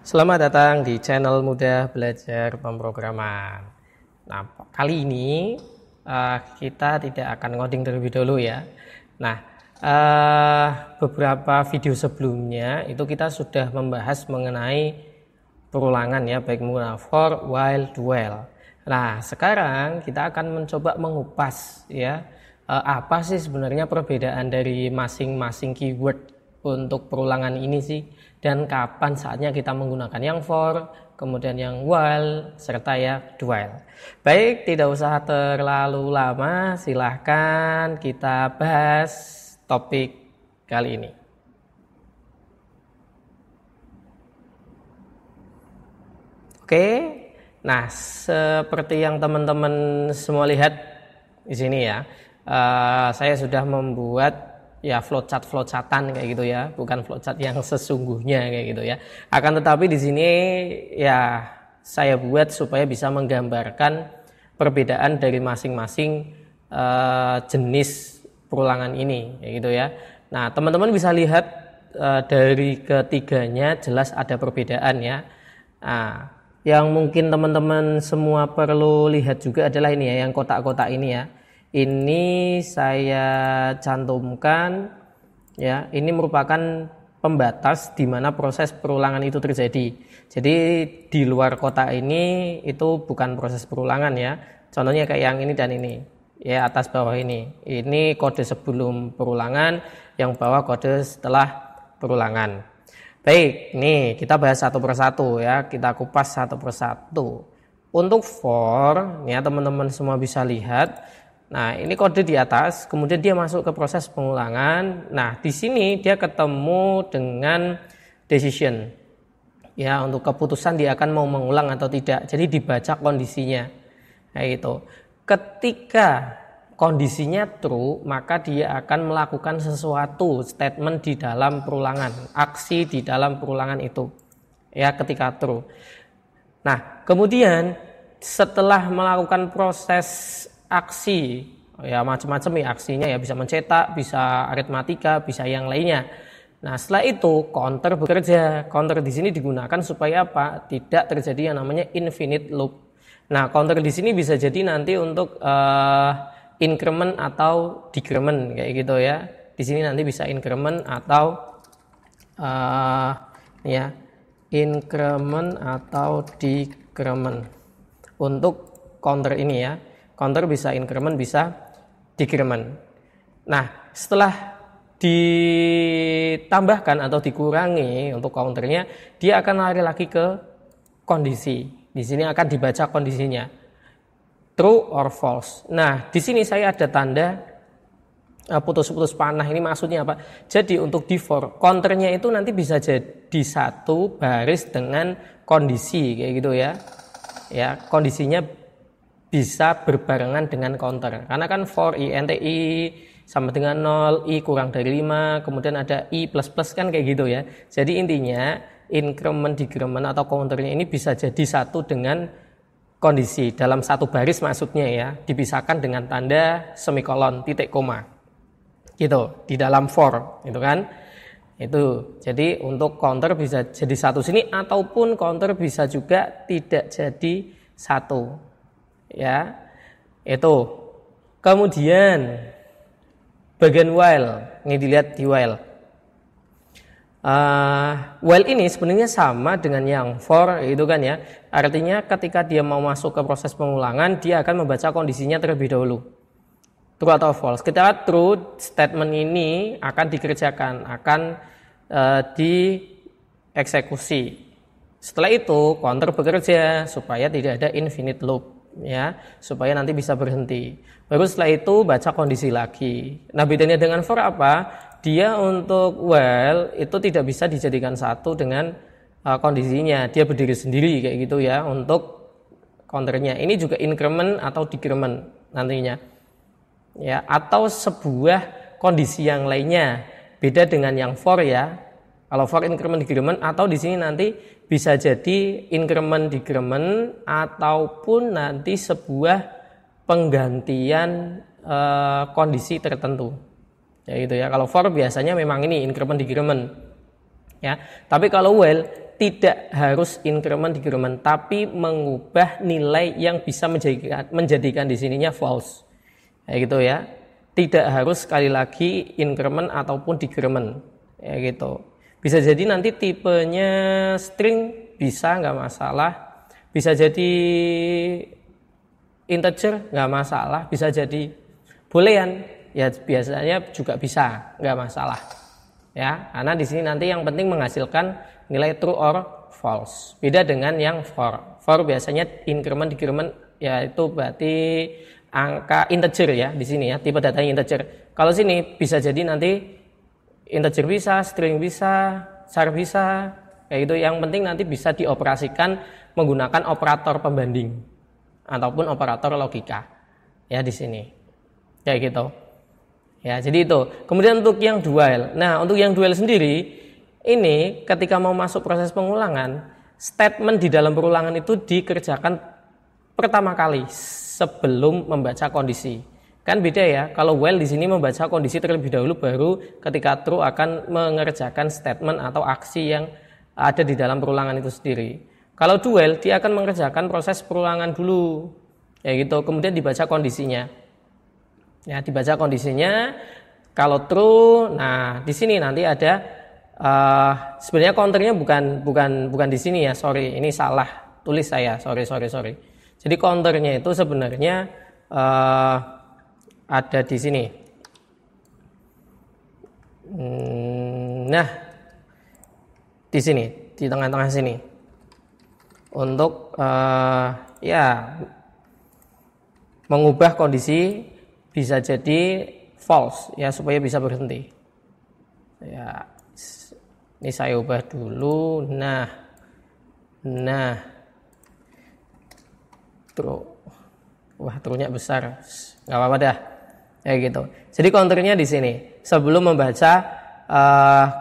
Selamat datang di channel Mudah Belajar Pemrograman. Nah, kali ini kita tidak akan ngoding terlebih dahulu ya. Nah, beberapa video sebelumnya itu kita sudah membahas mengenai perulangan ya, baik menggunakan for, while, do while. Nah, sekarang kita akan mencoba mengupas ya, apa sih sebenarnya perbedaan dari masing-masing keyword untuk perulangan ini sih, dan kapan saatnya kita menggunakan yang for, kemudian yang while, serta ya do while. Baik, tidak usah terlalu lama, silahkan kita bahas topik kali ini. Oke, nah seperti yang teman-teman semua lihat di sini ya, saya sudah membuat ya flowchart-flowchartan kayak gitu ya, bukan flowchart yang sesungguhnya kayak gitu ya. Akan tetapi di sini ya saya buat supaya bisa menggambarkan perbedaan dari masing-masing jenis perulangan ini kayak gitu ya. Nah, teman-teman bisa lihat dari ketiganya jelas ada perbedaan ya. Nah, yang mungkin teman-teman semua perlu lihat juga adalah ini ya, yang kotak-kotak ini ya. Ini saya cantumkan ya, ini merupakan pembatas di mana proses perulangan itu terjadi. Jadi di luar kotak ini itu bukan proses perulangan ya. Contohnya kayak yang ini dan ini. Ya, atas bawah ini. Ini kode sebelum perulangan, yang bawah kode setelah perulangan. Baik, nih kita bahas satu persatu ya, kita kupas satu persatu. Untuk for, ya teman-teman semua bisa lihat. Nah, ini kode di atas, kemudian dia masuk ke proses pengulangan. Nah, di sini dia ketemu dengan decision. Ya, untuk keputusan dia akan mau mengulang atau tidak. Jadi dibaca kondisinya. Kayak gitu. Ketika kondisinya true, maka dia akan melakukan sesuatu, statement di dalam perulangan, aksi di dalam perulangan itu. Ya, ketika true. Nah, kemudian setelah melakukan proses aksi ya, macam-macam ya aksinya ya, bisa mencetak, bisa aritmatika, bisa yang lainnya. Nah, setelah itu counter bekerja. Counter di sini digunakan supaya apa? Tidak terjadi yang namanya infinite loop. Nah, counter di sini bisa jadi nanti untuk increment atau decrement kayak gitu ya. Di sini nanti bisa increment atau ya increment atau decrement untuk counter ini ya. Counter bisa increment, bisa decrement. Nah, setelah ditambahkan atau dikurangi untuk counternya, dia akan lari lagi ke kondisi. Di sini akan dibaca kondisinya, true or false. Nah, di sini saya ada tanda putus-putus panah. Ini maksudnya apa? Jadi untuk di for, counternya itu nanti bisa jadi satu baris dengan kondisi kayak gitu ya. Ya, kondisinya bisa berbarengan dengan counter. Karena kan for i sama dengan 0, i kurang dari 5, kemudian ada i plus plus kan kayak gitu ya. Jadi intinya increment, decrement atau counternya ini bisa jadi satu dengan kondisi dalam satu baris, maksudnya ya, dipisahkan dengan tanda semikolon, titik koma. Gitu, di dalam for, itu kan. Itu. Jadi untuk counter bisa jadi satu sini, ataupun counter bisa juga tidak jadi satu. Ya, itu. Kemudian bagian while, ini dilihat di while. While ini sebenarnya sama dengan yang for, itu kan ya. Artinya ketika dia mau masuk ke proses pengulangan, dia akan membaca kondisinya terlebih dahulu, true atau false. Ketika true, statement ini akan dikerjakan, akan dieksekusi. Setelah itu counter bekerja supaya tidak ada infinite loop ya, supaya nanti bisa berhenti. Baru setelah itu baca kondisi lagi. Nah, bedanya dengan for apa? Dia untuk while itu tidak bisa dijadikan satu dengan kondisinya. Dia berdiri sendiri kayak gitu ya untuk counternya. Ini juga increment atau decrement nantinya. Ya, atau sebuah kondisi yang lainnya. Beda dengan yang for ya. Kalau for increment decrement, atau di sini nanti bisa jadi increment decrement ataupun nanti sebuah penggantian kondisi tertentu. Ya gitu ya. Kalau for biasanya memang ini increment decrement. Ya. Tapi kalau while tidak harus increment decrement, tapi mengubah nilai yang bisa menjadikan di sininya false. Kayak gitu ya. Tidak harus sekali lagi increment ataupun decrement. Ya gitu. Bisa jadi nanti tipenya string bisa nggak masalah. Bisa jadi integer nggak masalah. Bisa jadi boolean ya biasanya juga bisa nggak masalah. Ya, karena di sini nanti yang penting menghasilkan nilai true or false. Beda dengan yang for. For biasanya increment decrement yaitu berarti angka integer ya di sini ya, tipe datanya integer. Kalau sini bisa jadi nanti integer bisa, string bisa, char bisa, kayak gitu. Yang penting nanti bisa dioperasikan menggunakan operator pembanding ataupun operator logika. Ya di sini. Kayak gitu. Ya, jadi itu. Kemudian untuk yang dual. Nah, untuk yang dual sendiri ini ketika mau masuk proses pengulangan, statement di dalam perulangan itu dikerjakan pertama kali sebelum membaca kondisi. Kan beda ya, kalau while di sini membaca kondisi terlebih dahulu baru ketika true akan mengerjakan statement atau aksi yang ada di dalam perulangan itu sendiri. Kalau dual dia akan mengerjakan proses perulangan dulu. Ya gitu, kemudian dibaca kondisinya. Ya, dibaca kondisinya. Kalau true, nah di sini nanti ada sebenarnya counternya bukan di sini ya, sorry, ini salah tulis saya, sorry. Jadi counternya itu sebenarnya ada di sini. Nah, di sini, di tengah-tengah sini, untuk ya mengubah kondisi bisa jadi false ya supaya bisa berhenti. Ya, ini saya ubah dulu. Nah, true. Wah, true-nya besar. Nggak apa-apa dah. Ya gitu. Jadi counternya di sini sebelum membaca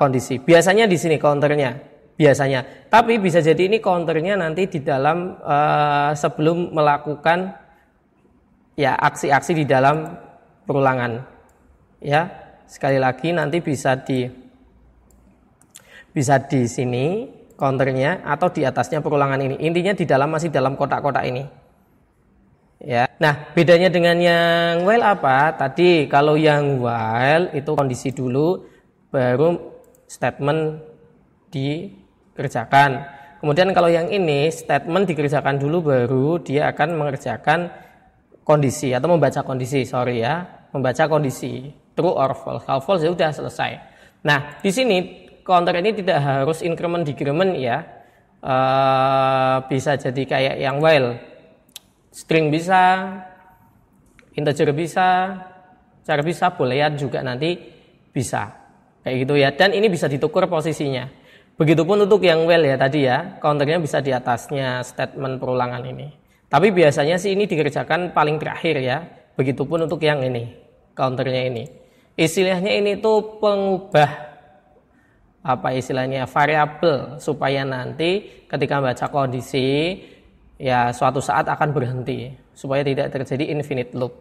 kondisi. Biasanya di sini counternya. Biasanya. Tapi bisa jadi ini counternya nanti di dalam sebelum melakukan ya aksi-aksi di dalam perulangan. Ya, sekali lagi nanti bisa di sini counternya atau di atasnya perulangan ini. Intinya di dalam masih dalam kotak-kotak ini. Ya. Nah, bedanya dengan yang while apa? Tadi kalau yang while itu kondisi dulu baru statement dikerjakan. Kemudian kalau yang ini statement dikerjakan dulu baru dia akan mengerjakan kondisi atau membaca kondisi, membaca kondisi true or false. Kalau false ya sudah selesai. Nah, di sini counter ini tidak harus increment decrement ya. Bisa jadi kayak yang while. String bisa, integer bisa, char bisa, boolean juga nanti bisa. Kayak gitu ya. Dan ini bisa ditukur posisinya. Begitupun untuk yang while ya tadi ya, counternya bisa di atasnya statement perulangan ini. Tapi biasanya sih ini dikerjakan paling terakhir ya. Begitupun untuk yang ini, counternya ini. Istilahnya ini tuh pengubah variabel supaya nanti ketika baca kondisi ya suatu saat akan berhenti supaya tidak terjadi infinite loop.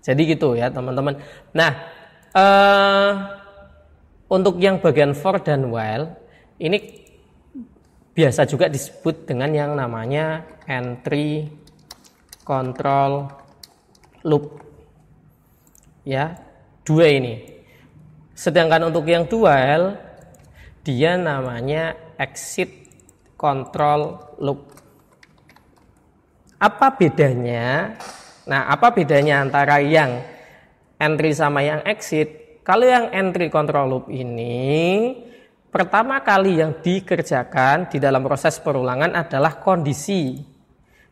Jadi gitu ya teman-teman. Nah, untuk yang bagian for dan while ini biasa juga disebut dengan yang namanya entry control loop. Ya, dua ini. Sedangkan untuk yang dual dia namanya exit control loop. Apa bedanya? Nah, apa bedanya antara yang entry sama yang exit? Kalau yang entry control loop ini pertama kali yang dikerjakan di dalam proses perulangan adalah kondisi.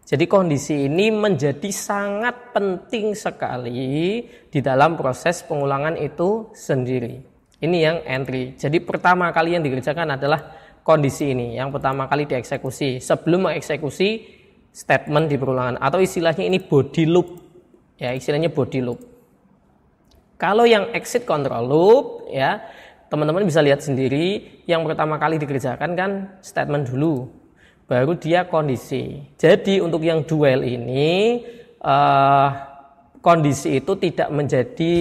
Jadi kondisi ini menjadi sangat penting sekali di dalam proses pengulangan itu sendiri. Ini yang entry. Jadi pertama kali yang dikerjakan adalah kondisi ini. Yang pertama kali dieksekusi sebelum mengeksekusi statement di perulangan. Atau istilahnya ini body loop. Ya, istilahnya body loop. Kalau yang exit control loop ya, teman-teman bisa lihat sendiri, yang pertama kali dikerjakan kan statement dulu, baru dia kondisi. Jadi untuk yang dual ini kondisi itu tidak menjadi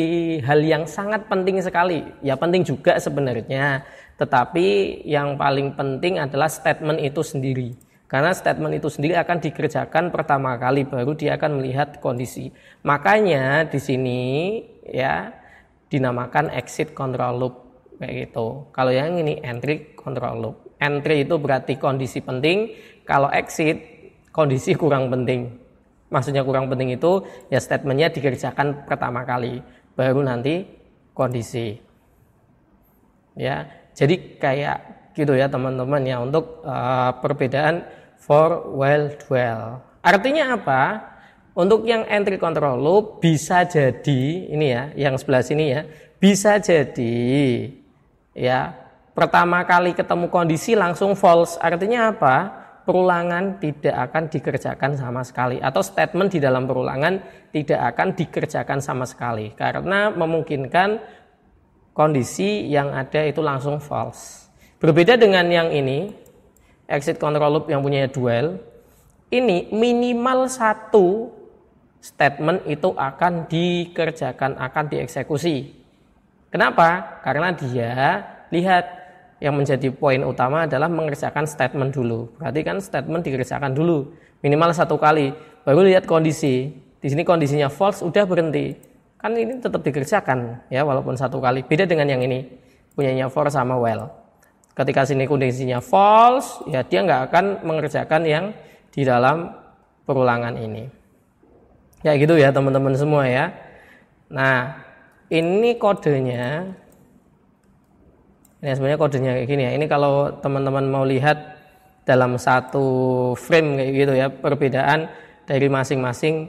hal yang sangat penting sekali. Ya penting juga sebenarnya, tetapi yang paling penting adalah statement itu sendiri. Karena statement itu sendiri akan dikerjakan pertama kali, baru dia akan melihat kondisi. Makanya di sini ya dinamakan exit control loop kayak gitu. Kalau yang ini entry control loop. Entry itu berarti kondisi penting, kalau exit kondisi kurang penting. Maksudnya kurang penting itu ya statementnya dikerjakan pertama kali, baru nanti kondisi. Ya, jadi kayak gitu ya teman-teman ya untuk perbedaan for, while, dual. Artinya apa? Untuk yang entry control loop bisa jadi ini ya, yang sebelah sini ya, bisa jadi ya pertama kali ketemu kondisi langsung false. Artinya apa? Perulangan tidak akan dikerjakan sama sekali, atau statement di dalam perulangan tidak akan dikerjakan sama sekali karena memungkinkan kondisi yang ada itu langsung false. Berbeda dengan yang ini, exit control loop yang punya dual, ini minimal satu statement itu akan dikerjakan, akan dieksekusi. Kenapa? Karena dia lihat yang menjadi poin utama adalah mengerjakan statement dulu. Berarti kan statement dikerjakan dulu minimal satu kali, baru lihat kondisi. Di sini kondisinya false, udah berhenti. Kan ini tetap dikerjakan ya walaupun satu kali. Beda dengan yang ini, punyanya for sama while. Ketika sini kondisinya false, ya dia nggak akan mengerjakan yang di dalam perulangan ini. Ya gitu ya teman-teman semua ya. Nah ini kodenya. Ini sebenarnya kodenya kayak gini ya. Ini kalau teman-teman mau lihat dalam satu frame kayak gitu ya, perbedaan dari masing-masing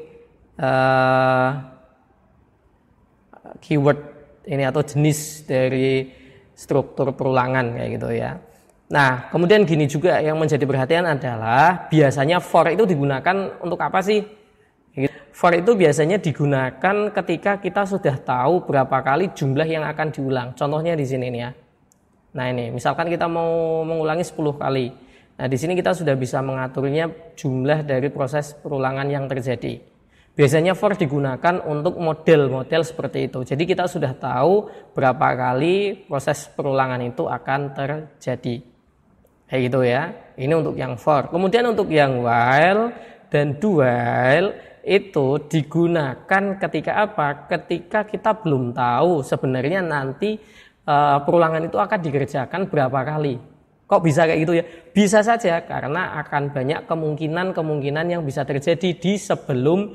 keyword ini atau jenis dari struktur perulangan kayak gitu ya. Nah, kemudian gini juga yang menjadi perhatian adalah biasanya for itu digunakan untuk apa sih? For itu biasanya digunakan ketika kita sudah tahu berapa kali jumlah yang akan diulang. Contohnya di sini nih ya. Nah ini, misalkan kita mau mengulangi 10 kali. Nah di sini kita sudah bisa mengaturnya jumlah dari proses perulangan yang terjadi. Biasanya for digunakan untuk model-model seperti itu. Jadi kita sudah tahu berapa kali proses perulangan itu akan terjadi. Kayak gitu ya. Ini untuk yang for. Kemudian untuk yang while dan dual itu digunakan ketika apa? Ketika kita belum tahu sebenarnya nanti perulangan itu akan dikerjakan berapa kali. Kok bisa kayak gitu ya? Bisa saja karena akan banyak kemungkinan yang bisa terjadi di sebelum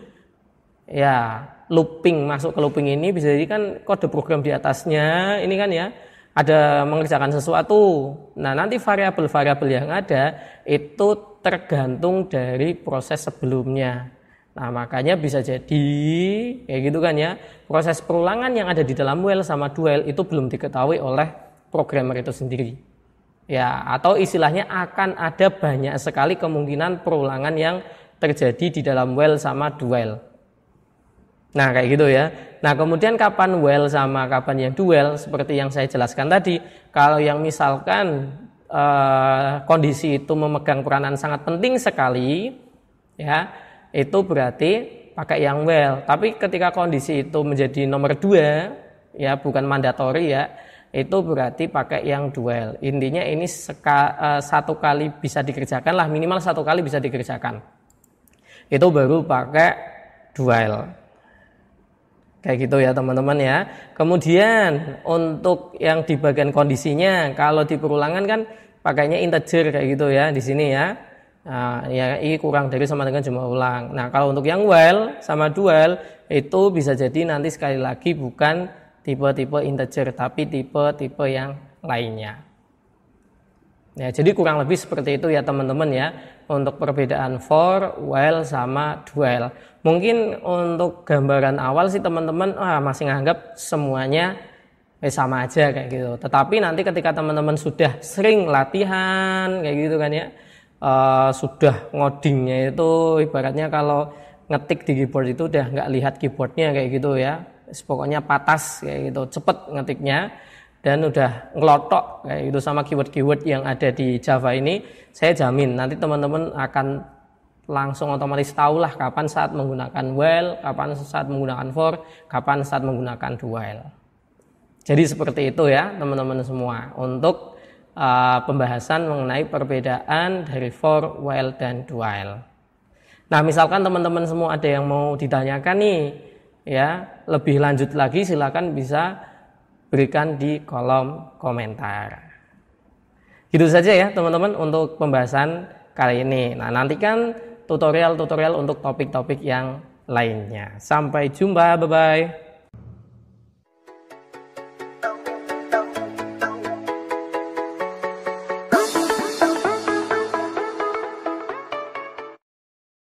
ya looping, masuk ke looping ini. Bisa jadi kan kode program di atasnya ini kan ya ada mengerjakan sesuatu. Nah nanti variabel-variabel yang ada itu tergantung dari proses sebelumnya. Nah makanya bisa jadi kayak gitu kan ya, proses perulangan yang ada di dalam while sama dual itu belum diketahui oleh programmer itu sendiri ya, atau istilahnya akan ada banyak sekali kemungkinan perulangan yang terjadi di dalam while sama dual. Nah kayak gitu ya. Nah kemudian kapan while sama kapan yang dual, seperti yang saya jelaskan tadi, kalau yang misalkan kondisi itu memegang peranan sangat penting sekali ya, itu berarti pakai yang while. Tapi ketika kondisi itu menjadi nomor 2 ya, bukan mandatori ya, itu berarti pakai yang dual. Intinya ini satu kali bisa dikerjakan lah, minimal satu kali bisa dikerjakan. Itu baru pakai dual. Kayak gitu ya teman-teman ya. Kemudian untuk yang di bagian kondisinya, kalau di perulangan kan pakainya integer kayak gitu ya di sini ya. Nah, ya i kurang dari sama dengan jumlah ulang. Nah kalau untuk yang while sama dual itu bisa jadi nanti sekali lagi bukan tipe-tipe integer tapi tipe-tipe yang lainnya. Ya jadi kurang lebih seperti itu ya teman-teman ya untuk perbedaan for, while sama dual. Mungkin untuk gambaran awal sih teman-teman masih nganggap semuanya sama aja kayak gitu. Tetapi nanti ketika teman-teman sudah sering latihan kayak gitu kan ya. Sudah ngodingnya itu ibaratnya kalau ngetik di keyboard itu udah nggak lihat keyboardnya kayak gitu ya, pokoknya patas kayak gitu, cepet ngetiknya dan udah ngelotok kayak gitu sama keyword-keyword yang ada di Java ini, saya jamin nanti teman-teman akan langsung otomatis tahulah kapan saat menggunakan while, kapan saat menggunakan for, kapan saat menggunakan do while. Jadi seperti itu ya teman-teman semua untuk pembahasan mengenai perbedaan dari for, while, dan do while. Nah misalkan teman-teman semua ada yang mau ditanyakan nih ya lebih lanjut lagi, silakan bisa berikan di kolom komentar. Gitu saja ya teman-teman untuk pembahasan kali ini. Nah nantikan tutorial-tutorial untuk topik-topik yang lainnya. Sampai jumpa, bye-bye.